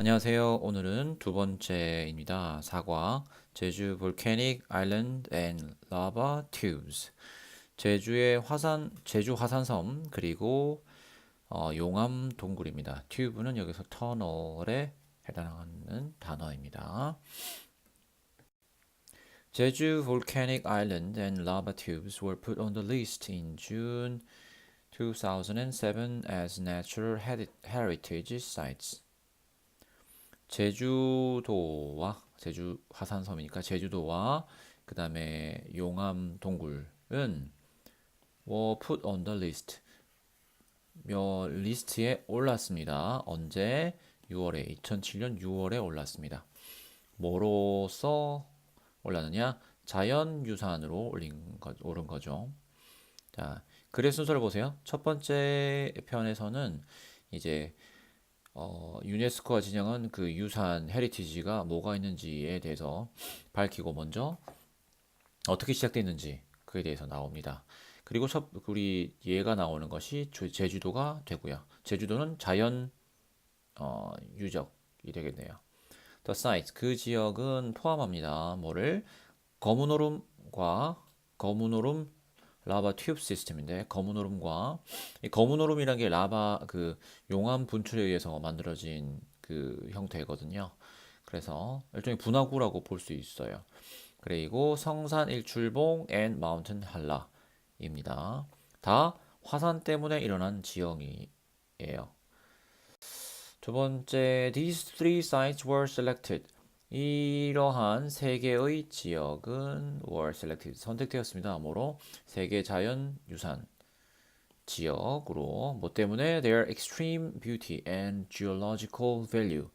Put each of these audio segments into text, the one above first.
안녕하세요. 오늘은 두 번째입니다. 사과, 제주 Volcanic Island and Lava Tubes. 제주 화산섬, 그리고 용암 동굴입니다. 튜브는 여기서 터널에 해당하는 단어입니다. 제주 Volcanic Island and Lava Tubes were put on the list in June 2007 as Natural Heritage Sites. 제주도와 제주 화산섬이니까 제주도와 그 다음에 용암 동굴은 put on the list 몇 리스트에 올랐습니다. 언제? 2007년 6월에 올랐습니다. 뭐로써 올랐느냐? 자연유산으로 오른 거죠. 자, 글의 순서를 보세요. 첫 번째 편에서는 이제 유네스코가 지정한 그 유산 헤리티지가 뭐가 있는지에 대해서 밝히고 먼저 어떻게 시작됐는지 그에 대해서 나옵니다. 그리고 우리 얘가 나오는 것이 제주도가 되고요. 제주도는 자연 유적이 되겠네요. The site 그 지역은 포함합니다. 뭐를 거문오름과 라바 튜브 시스템인데 거문오름과 이 거문오름이라는 게 라바 그 용암 분출에 의해서 만들어진 그 형태거든요. 그래서 일종의 분화구라고 볼 수 있어요. 그리고 성산 일출봉 앤 마운틴 한라입니다. 다 화산 때문에 일어난 지형이에요. 두 번째, these three sites were selected. 이러한 세 개의 지역은 were selected 선택되었습니다. 뭐로? 세계 자연유산 지역으로 뭐 때문에 their extreme beauty and geological value.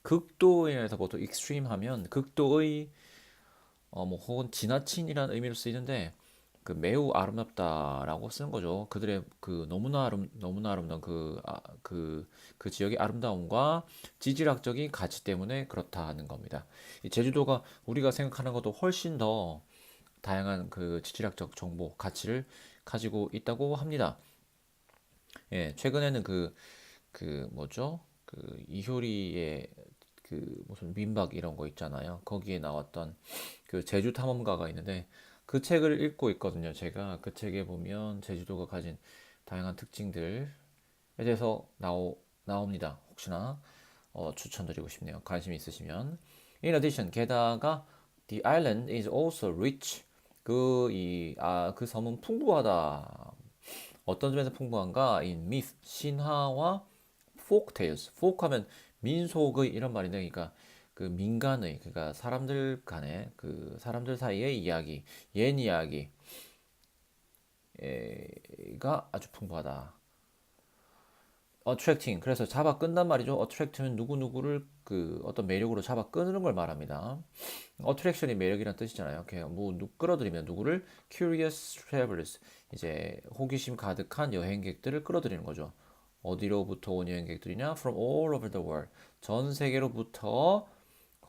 극도에서 보통 extreme 하면 극도의 뭐 혹은 지나친이라는 의미로 쓰이는데 그 매우 아름답다라고 쓰는 거죠. 그들의 그 너무나 아름다운 그 지역의 아름다움과 지질학적인 가치 때문에 그렇다 하는 겁니다. 이 제주도가 우리가 생각하는 것도 훨씬 더 다양한 그 지질학적 정보, 가치를 가지고 있다고 합니다. 예, 최근에는 그 뭐죠? 그 이효리의 그 무슨 민박 이런 거 있잖아요. 거기에 나왔던 그 제주 탐험가가 있는데 그 책을 읽고 있거든요. 제가 그 책에 보면 제주도가 가진 다양한 특징들에 대해서 나옵니다. 혹시나 추천드리고 싶네요. 관심 있으시면. In addition, 게다가 the island is also rich. 그 섬은 풍부하다. 어떤 점에서 풍부한가? in myth, 신화와 folk tales. folk 하면 민속의 이런 말인데, 그러니까 그 민간의, 그러니까 사람들 간의 그 사람들 사이의 이야기, 옛 이야기가 아주 풍부하다. attracting. 그래서 잡아 끈단 말이죠. attract는 누구누구를 그 어떤 매력으로 잡아 끄는 걸 말합니다. attraction이 매력이란 뜻이잖아요. 이렇게 뭐 끌어들이면 누구를 curious travelers 이제 호기심 가득한 여행객들을 끌어들이는 거죠. 어디로부터 온 여행객들이냐? From all over the world. 전 세계로부터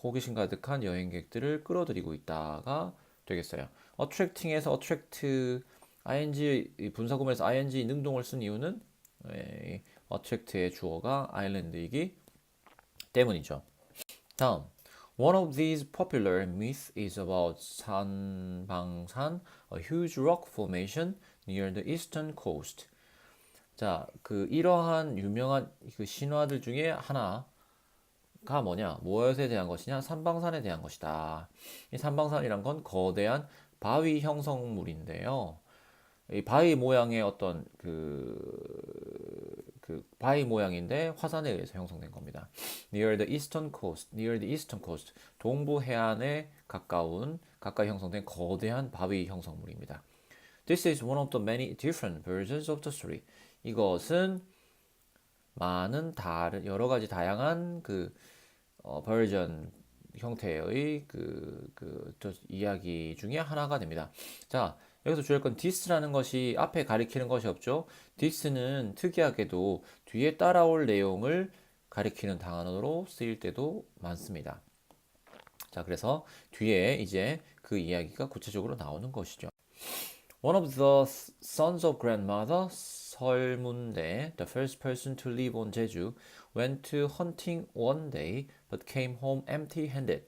호기심 가득한 여행객들을 끌어들이고 있다가 되겠어요. attracting에서 attract ing 분사구문에서 ing 능동을 쓴 이유는 attract의 주어가 island이기 때문이죠. 다음, one of these popular myths is about 산방산, a huge rock formation near the eastern coast. 자, 그 이러한 유명한 그 신화들 중에 하나가 뭐냐? 무엇에 대한 것이냐? 산방산에 대한 것이다. 이 산방산이란 건 거대한 바위 형성물인데요. 이 바위 모양의 어떤 그 바위 모양인데 화산에 의해서 형성된 겁니다. Near the eastern coast, near the eastern coast, 동부 해안에 가까이 형성된 거대한 바위 형성물입니다. This is one of the many different versions of the story. 이것은 많은 여러 가지 다양한 버전 형태의 이야기 중에 하나가 됩니다. 자, 여기서 주의할 건 this라는 것이 앞에 가리키는 것이 없죠. this는 특이하게도 뒤에 따라올 내용을 가리키는 단어로 쓰일 때도 많습니다. 자, 그래서 뒤에 이제 그 이야기가 구체적으로 나오는 것이죠. One of the sons of grandmother 설문대 The first person to live on 제주 went hunting one day but came home empty-handed.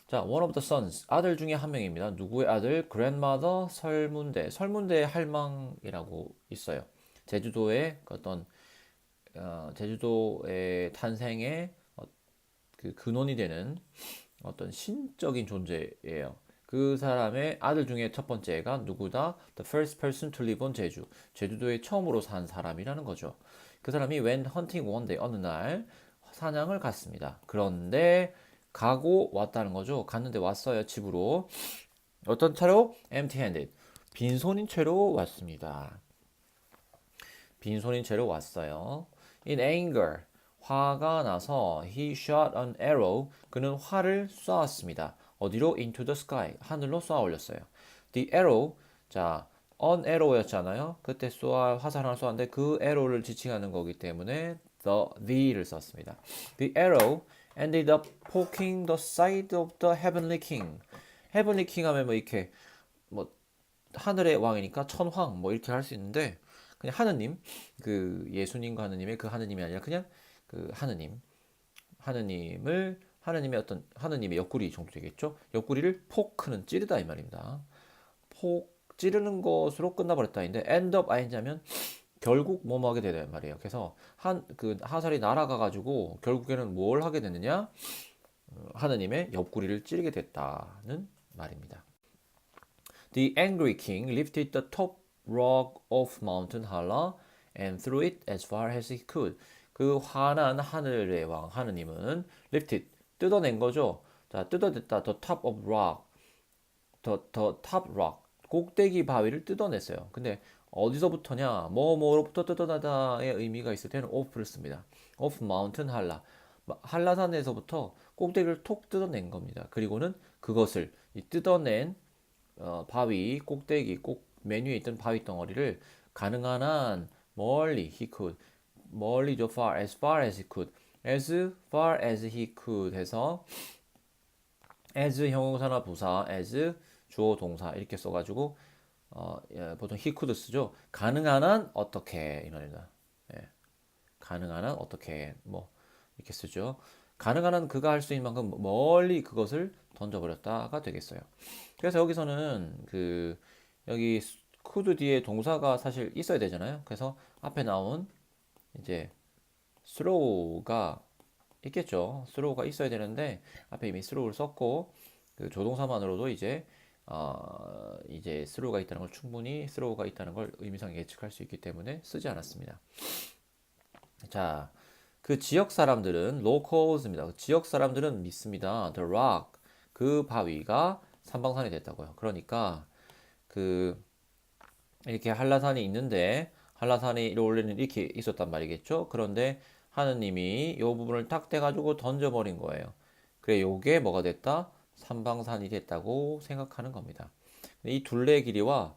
자, one of the sons, 아들 중에 한 명입니다. 누구의 아들? grandmother 설문대. 설문대의 할망이라고 있어요. 제주도의 어떤 제주도의 탄생의 그 근원이 되는 어떤 신적인 존재예요. 그 사람의 아들 중에 첫 번째가 누구다? The first person to live on 제주. 제주도에 처음으로 산 사람이라는 거죠. 그 사람이 went hunting one day, 어느 날 사냥을 갔습니다. 그런데 가고 왔다는 거죠. 갔는데 왔어요, 집으로. 어떤 차로? empty-handed. 빈손인 채로 왔습니다. 빈손인 채로 왔어요. In anger, 화가 나서 he shot an arrow. 그는 활을 쏘았습니다. 어디로? Into the sky. 하늘로 쏘아 올렸어요. The arrow, 자, an arrow였잖아요. 그때 화살 하나 쏘았는데 그 arrow를 지칭하는 거기 때문에 the를 썼습니다. The arrow ended up poking the side of the heavenly king. heavenly king 하면 뭐 이렇게 뭐 하늘의 왕이니까 천황 뭐 이렇게 할 수 있는데 그냥 하느님, 그 예수님과 하느님의 그 하느님이 아니라 그냥 그 하느님의 어떤 하느님의 옆구리 정도 되겠죠. 옆구리를 포크는 찌르다 이 말입니다. 찌르는 것으로 끝나버렸다인데 end up ing하면 결국 뭐뭐 하게 되다 말이에요. 그래서 그 화살이 날아가 가지고 결국에는 뭘 하게 됐느냐? 하느님의 옆구리를 찌르게 됐다는 말입니다. The angry king lifted the top rock of Mountain Hala and threw it as far as he could. 그 화난 하늘의 왕 하느님은 lifted 뜯어낸 거죠. 자, 뜯어냈다. The top of rock, the top rock 꼭대기 바위를 뜯어냈어요. 근데 어디서부터냐? 뭐로부터 뜯어내다의 의미가 있을 때는 off를 씁니다. of Mountain Hala, 한라산에서부터 꼭대기를 톡 뜯어낸 겁니다. 그리고는 그것을 이 뜯어낸 바위 꼭대기 꼭 맨 위에 있던 바위 덩어리를 가능한 한 멀리 he could 멀리죠 far as he could as far as he could 해서 as 형용사나 부사 as 주어 동사 이렇게 써가지고 보통 he could 쓰죠. 가능한 한 어떻게 이 말입니다. 예. 가능한 한 어떻게 뭐 이렇게 쓰죠. 가능한 한 그가 할 수 있는 만큼 멀리 그것을 던져버렸다가 되겠어요. 그래서 여기서는 여기 could 뒤에 동사가 사실 있어야 되잖아요. 그래서 앞에 나온 이제 throw가 있겠죠. throw가 있어야 되는데 앞에 이미 throw를 썼고 그 조동사만으로도 이제 throw가 있다는 걸 충분히 throw가 있다는 걸 의미상 예측할 수 있기 때문에 쓰지 않았습니다. 자, 그 지역 사람들은 locals입니다. 지역 사람들은 믿습니다. The rock, 그 바위가 산방산이 됐다고요. 그러니까 이렇게 한라산이 있는데 한라산이 원래는 이렇게 있었단 말이겠죠. 그런데 하느님이 이 부분을 탁 떼가지고 던져버린 거예요. 그래, 요게 뭐가 됐다? 산방산이 됐다고 생각하는 겁니다. 이 둘레의 길이와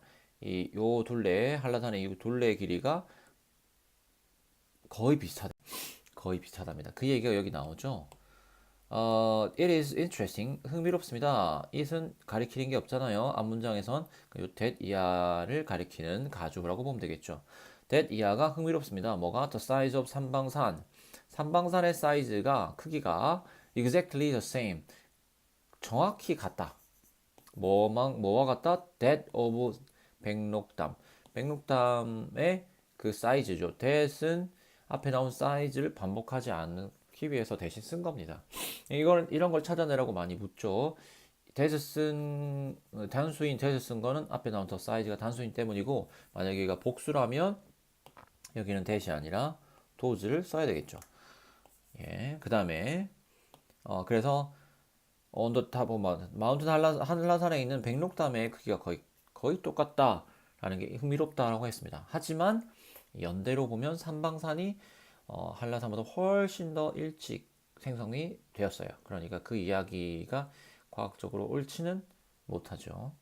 요 둘레 한라산의 이 둘레의 길이가 거의 비슷하답니다. 그 얘기가 여기 나오죠. It is interesting. 흥미롭습니다. it은 가리키는 게 없잖아요. 앞문장에선 요 that 이하를 가리키는 가주라고 보면 되겠죠. that 이하가 흥미롭습니다. 뭐가? The size of 산방산. 산방산의 사이즈가 크기가 exactly the same. 정확히 같다. 뭐와 같다? That of 백록담. 백록담의 그 사이즈죠. that은 앞에 나온 사이즈를 반복하지 않기 위해서 대신 쓴 겁니다. 이런 걸 찾아내라고 많이 묻죠. 단수인 that을 쓴 거는 앞에 나온 더 사이즈가 단수인 때문이고, 만약에 여기가 복수라면 여기는 that이 아니라 does를 써야 되겠죠. 예, 그 다음에 그래서 on the top of 마운틴 한라산에 있는 백록담의 크기가 거의 똑같다라는 게 흥미롭다라고 했습니다. 하지만 연대로 보면 산방산이 한라산보다 훨씬 더 일찍 생성이 되었어요. 그러니까 그 이야기가 과학적으로 옳지는 못하죠.